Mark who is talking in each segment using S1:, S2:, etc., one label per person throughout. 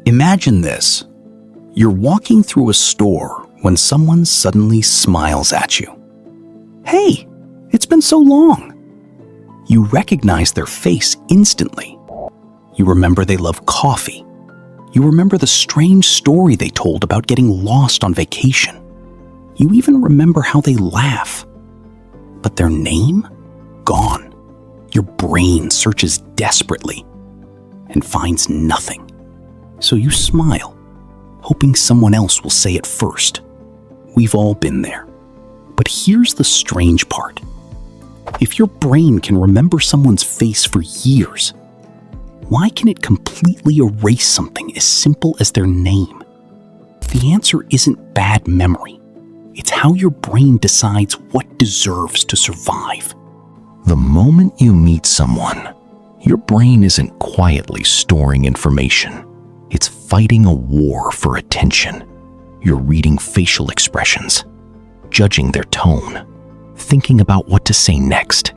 S1: Imagine this. You're walking through a store when someone suddenly smiles at you. Hey, it's been so long. You recognize their face instantly. You remember they love coffee. You remember the strange story they told about getting lost on vacation. You even remember how they laugh. But their name? Gone. Your brain searches desperately and finds nothing. So you smile, hoping someone else will say it first. We've all been there. But here's the strange part. If your brain can remember someone's face for years, why can it completely erase something as simple as their name? The answer isn't bad memory. It's how your brain decides what deserves to survive.
S2: The moment you meet someone, your brain isn't quietly storing information. It's fighting a war for attention. You're reading facial expressions, judging their tone, thinking about what to say next,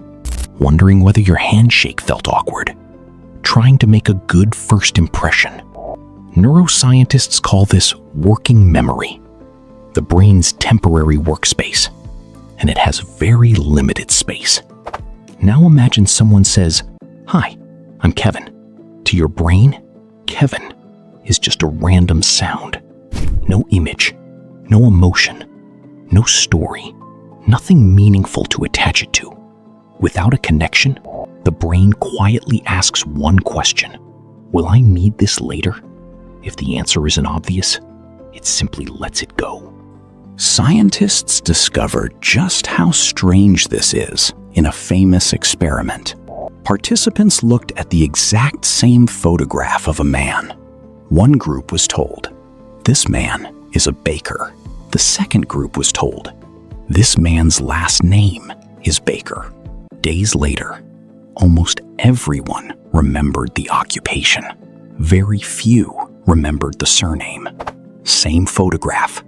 S2: wondering whether your handshake felt awkward, trying to make a good first impression. Neuroscientists call this working memory, the brain's temporary workspace, and it has very limited space. Now imagine someone says, "Hi, I'm Kevin." To your brain, Kevin is just a random sound. No image, no emotion, no story, nothing meaningful to attach it to. Without a connection, the brain quietly asks one question: will I need this later? If the answer isn't obvious, it simply lets it go.
S1: Scientists discovered just how strange this is in a famous experiment. Participants looked at the exact same photograph of a man. One group was told, "This man is a baker." The second group was told, "This man's last name is Baker." Days later, almost everyone remembered the occupation. Very few remembered the surname. Same photograph,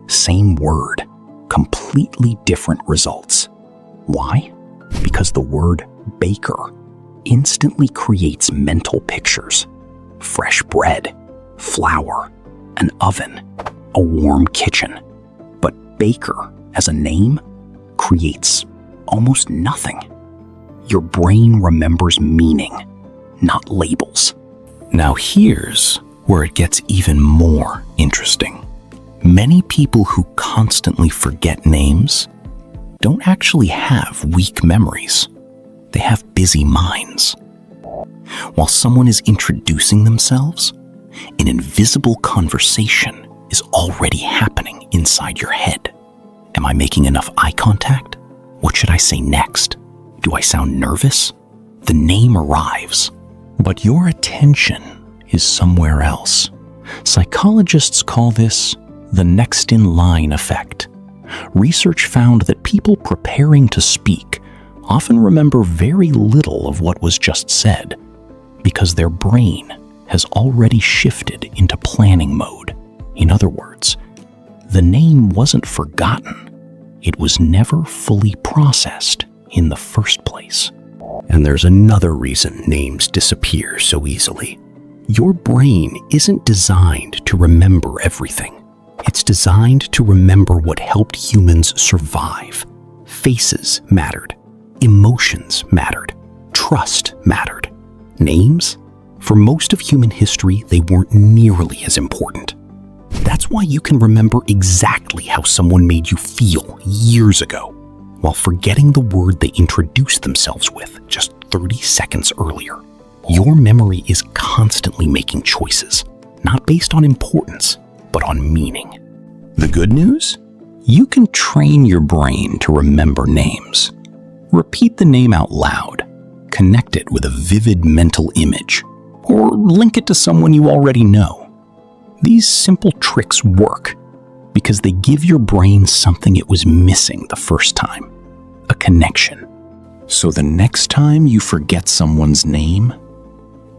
S1: same word, completely different results. Why? Because the word baker instantly creates mental pictures. Fresh bread, flour, an oven, a warm kitchen. But baker as a name creates almost nothing. Your brain remembers meaning, not labels. Now here's where it gets even more interesting. Many people who constantly forget names don't actually have weak memories. They have busy minds. While someone is introducing themselves, an invisible conversation is already happening inside your head. Am I making enough eye contact? What should I say next? Do I sound nervous? The name arrives, but your attention is somewhere else. Psychologists call this the next in line effect. Research found that people preparing to speak often remember very little of what was just said because their brain has already shifted into planning mode. In other words, the name wasn't forgotten. It was never fully processed in the first place. And there's another reason names disappear so easily. Your brain isn't designed to remember everything. It's designed to remember what helped humans survive. Faces mattered. Emotions mattered. Trust mattered. Names? For most of human history, they weren't nearly as important. That's why you can remember exactly how someone made you feel years ago, while forgetting the word they introduced themselves with just 30 seconds earlier. Your memory is constantly making choices, not based on importance, but on meaning. The good news? You can train your brain to remember names. Repeat the name out loud, connect it with a vivid mental image, or link it to someone you already know. These simple tricks work because they give your brain something it was missing the first time, a connection. So the next time you forget someone's name,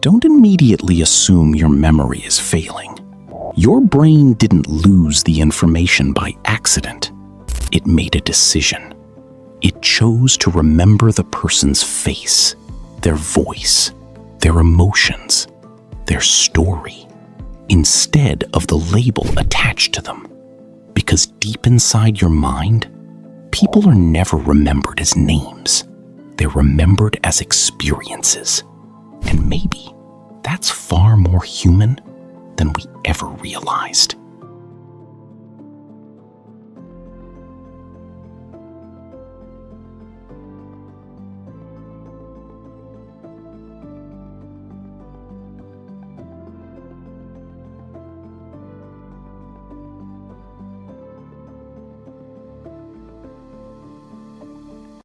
S1: don't immediately assume your memory is failing. Your brain didn't lose the information by accident. It made a decision. It chose to remember the person's face, their voice, their emotions, their story. instead of the label attached to them. Because deep inside your mind, people are never remembered as names. They're remembered as experiences. And maybe that's far more human than we ever realized.